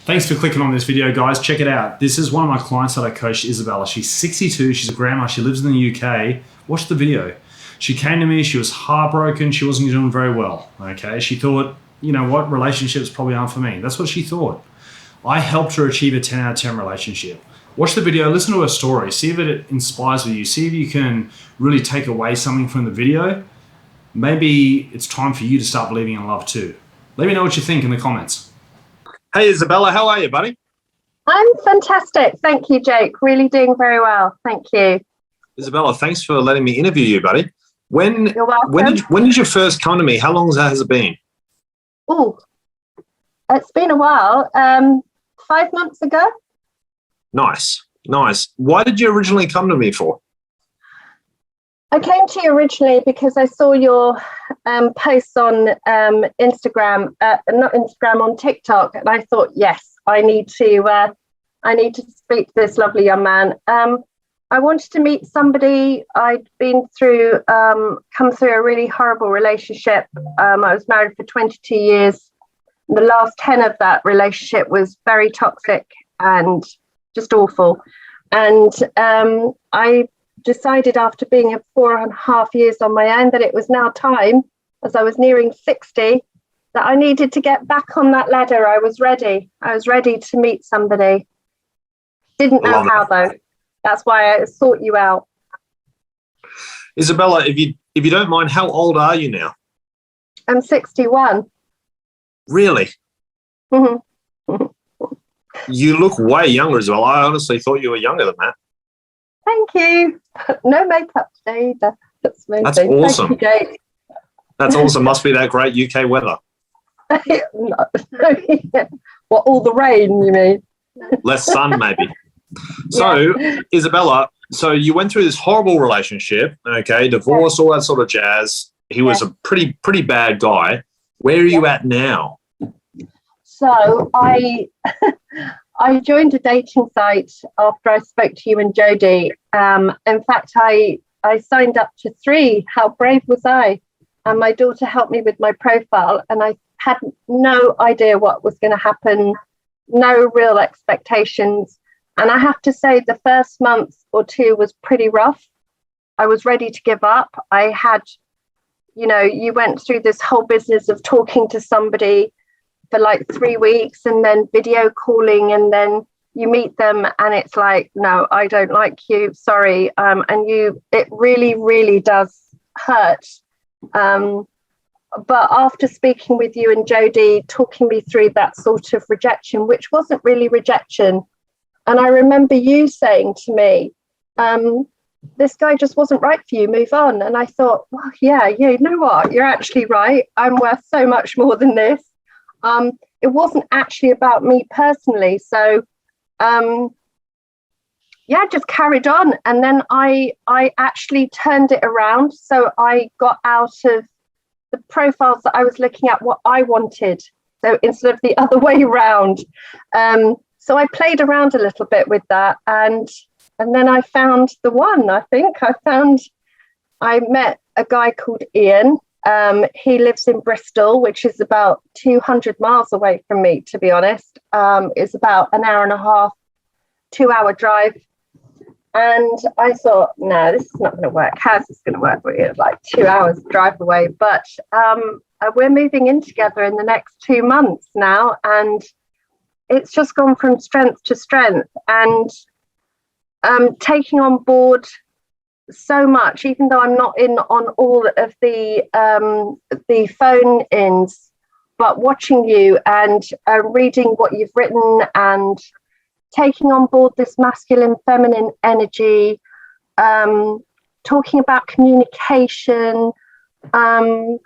Thanks for clicking on this video, guys. Check it out. This is one of my clients that I coached, Isabella. She's 62. She's a grandma. She lives in the UK. Watch the video. She came to me. She was heartbroken. She wasn't doing very well. Okay. She thought, you know what? Relationships probably aren't for me. That's what she thought. I helped her achieve a 10 out of 10 relationship. Watch the video. Listen to her story. See if it inspires with you. See if you can really take away something from the video. Maybe it's time for you to start believing in love too. Let me know what you think in the comments. Hey, Isabella, how are you, buddy? I'm fantastic. Thank you, Jake. Really doing very well. Thank you. Isabella, thanks for letting me interview you, buddy. You're welcome. When did you first come to me? How long has it been? Oh, it's been a while. 5 months ago. Nice. Why did you originally come to me for? I came to you originally because I saw your posts on Instagram, on TikTok, and I thought, yes, I need to speak to this lovely young man. I wanted to meet somebody. I'd come through a really horrible relationship. I was married for 22 years. The last 10 of that relationship was very toxic and just awful. And I decided after being 4.5 years on my own that it was now time, as I was nearing 60, that I needed to get back on that ladder. I was ready to meet somebody. Didn't know how though. That's why I sought you out. Isabella, if you don't mind, how old are you now? I'm 61. Really? Mm-hmm. You look way younger as well. I honestly thought you were younger than that. Thank you. No makeup today either. That's amazing. That's awesome. Thank you, Jake. That's awesome. Must be that great UK weather. What, all the rain, you mean? Less sun, maybe. So, yeah. Isabella, so you went through this horrible relationship, okay, divorce, all that sort of jazz. He was a pretty bad guy. Where are you at now? So I joined a dating site after I spoke to you and Jodie. In fact, I signed up to 3. How brave was I? And my daughter helped me with my profile, and I had no idea what was going to happen, no real expectations. And I have to say the first month or 2 was pretty rough. I was ready to give up. I had, you went through this whole business of talking to somebody for like 3 weeks and then video calling, and then you meet them and it's like, no, I don't like you, sorry. It really, really does hurt. But after speaking with you and Jodie, talking me through that sort of rejection, which wasn't really rejection. And I remember you saying to me, this guy just wasn't right for you, move on. And I thought, well, yeah, you know what? You're actually right. I'm worth so much more than this. It wasn't actually about me personally. So, just carried on. And then I actually turned it around. So I got out of the profiles that I was looking at what I wanted. So instead of the other way around. So I played around a little bit with that. And then I found the one, I think. I met a guy called Ian. He lives in Bristol, which is about 200 miles away from me, to be honest. It's about an hour and a half, 2-hour drive. And I thought, no, this is not going to work. How's this going to work? We're like 2 hours drive away. But we're moving in together in the next 2 months now. And it's just gone from strength to strength. And taking on board so much, even though I'm not in on all of the phone-ins, but watching you and reading what you've written and taking on board this masculine, feminine energy, talking about communication. I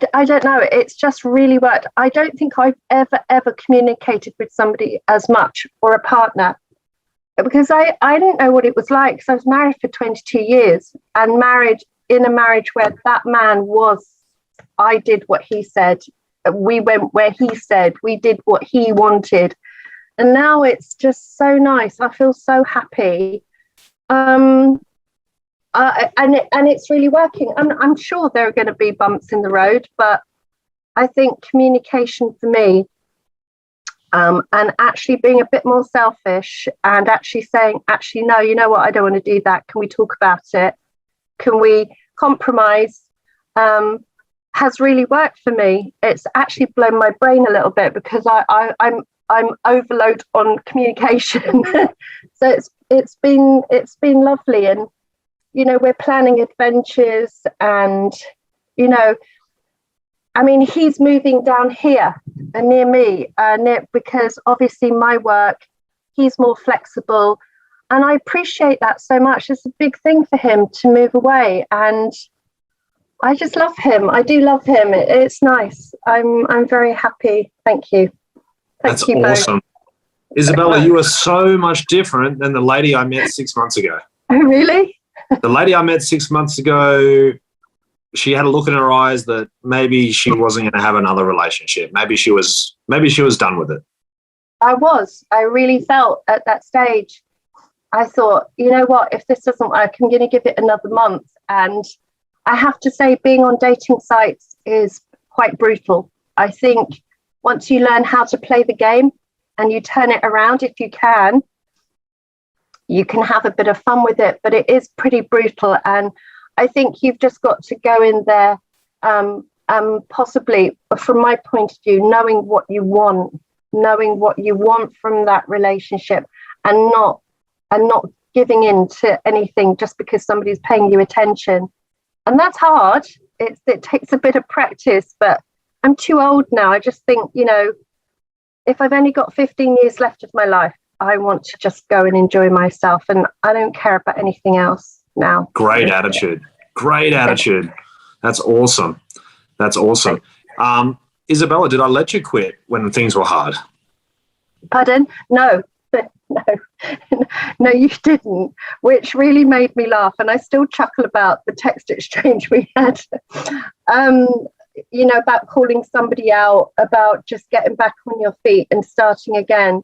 don't know. It's just really worked. I don't think I've ever communicated with somebody as much, or a partner, because I didn't know what it was like. Because I was married for 22 years and married in a marriage where that man was, I did what he said. We went where he said. We did what he wanted. And now it's just so nice. I feel so happy. And it's really working. I'm sure there are going to be bumps in the road, but I think communication for me and actually being a bit more selfish and actually saying, actually, no, you know what, I don't want to do that. Can we talk about it? Can we compromise? Has really worked for me. It's actually blown my brain a little bit because I'm overload on communication. So it's been lovely, and we're planning adventures, and I mean, he's moving down here near me, because obviously my work, he's more flexible, and I appreciate that so much. It's a big thing for him to move away, and I just love him. I do love him. It's nice. I'm very happy. Thank you. That's awesome. Both. Isabella, you are so much different than the lady I met 6 months ago. Oh, really? The lady I met 6 months ago, she had a look in her eyes that maybe she wasn't going to have another relationship. Maybe she was done with it. I really felt at that stage, I thought, you know what, if this doesn't work, I'm going to give it another month. And I have to say, being on dating sites is quite brutal. I think once you learn how to play the game and you turn it around, if you can have a bit of fun with it, but it is pretty brutal. And I think you've just got to go in there, possibly from my point of view, knowing what you want from that relationship, and not giving in to anything just because somebody's paying you attention. And that's hard. It takes a bit of practice, but I'm too old now. I just think, if I've only got 15 years left of my life, I want to just go and enjoy myself, and I don't care about anything else now. Great attitude. That's awesome. Isabella, did I let you quit when things were hard? Pardon? No, you didn't, which really made me laugh. And I still chuckle about the text exchange we had, about calling somebody out, about just getting back on your feet and starting again.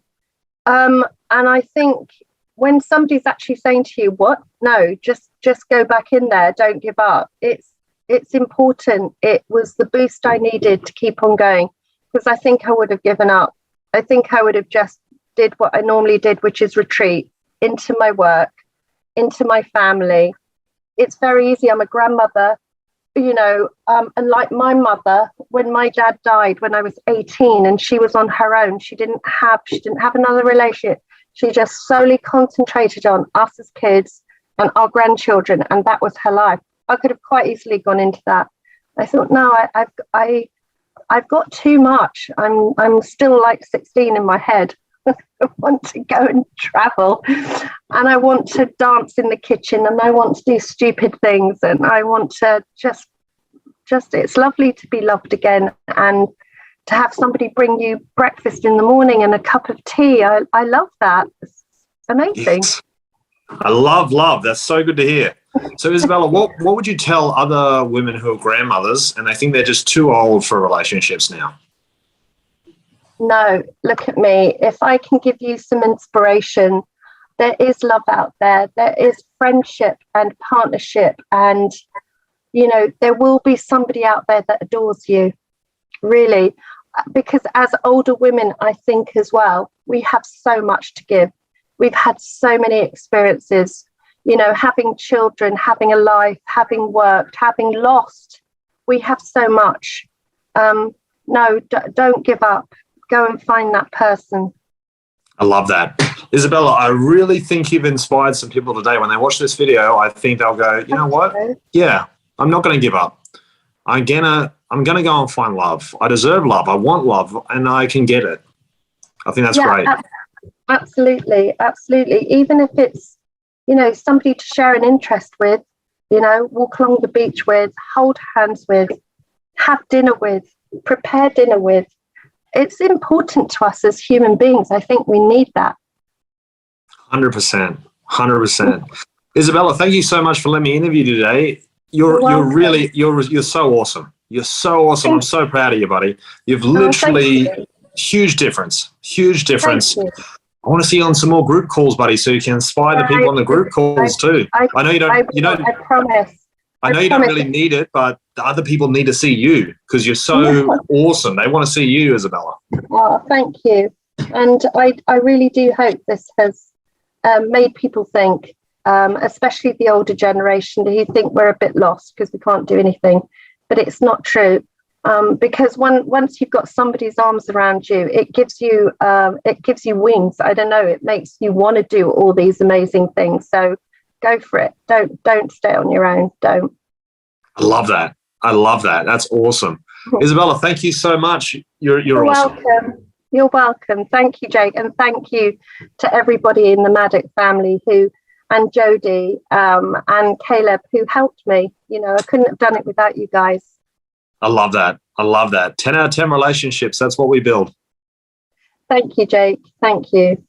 And I think when somebody's actually saying to you, what? No, just go back in there. Don't give up. It's important. It was the boost I needed to keep on going, because I think I would have given up. I think I would have just did what I normally did, which is retreat into my work, into my family. It's very easy. I'm a grandmother, and like my mother, when my dad died when I was 18 and she was on her own, she didn't have another relationship. She just solely concentrated on us as kids and our grandchildren, and that was her life. I could have quite easily gone into that. I thought, no, I've got too much. I'm still like 16 in my head. I want to go and travel, and I want to dance in the kitchen, and I want to do stupid things, and I want to just it's lovely to be loved again, and to have somebody bring you breakfast in the morning and a cup of tea. I love that. It's amazing. Yes. I love. That's so good to hear. So Isabella, what would you tell other women who are grandmothers and they think they're just too old for relationships now? No, look at me. If I can give you some inspiration, there is love out there. There is friendship and partnership, and there will be somebody out there that adores you, really. Because as older women, I think as well, we have so much to give. We've had so many experiences, having children, having a life, having worked, having lost. We have so much. No, don't give up. Go and find that person. I love that. Isabella, I really think you've inspired some people today. When they watch this video, I think they'll go, you know what? Yeah, I'm not going to give up. I'm gonna go and find love. I deserve love. I want love, and I can get it. I think that's great. Absolutely. Even if it's, somebody to share an interest with, walk along the beach with, hold hands with, have dinner with, prepare dinner with. It's important to us as human beings. I think we need that. 100%. Isabella, thank you so much for letting me interview you today. You're so awesome. You're so awesome. I'm so proud of you, buddy. You've literally huge difference. I want to see you on some more group calls, buddy, so you can inspire the people on the group calls too. I know you don't. I promise. I know you don't really need it, but the other people need to see you because you're so awesome. They want to see you, Isabella. Oh, thank you. And I really do hope this has made people think, especially the older generation who think we're a bit lost because we can't do anything. But it's not true. Because once you've got somebody's arms around you, it gives you wings. I don't know. It makes you want to do all these amazing things. So go for it. Don't stay on your own. Don't. I love that. That's awesome. Isabella, thank you so much. You're awesome. Welcome. You're welcome. Thank you, Jake, and thank you to everybody in the Maddock family and Jodie and Caleb who helped me. You know, I couldn't have done it without you guys. I love that. 10 out of 10 relationships. That's what we build. Thank you, Jake. Thank you.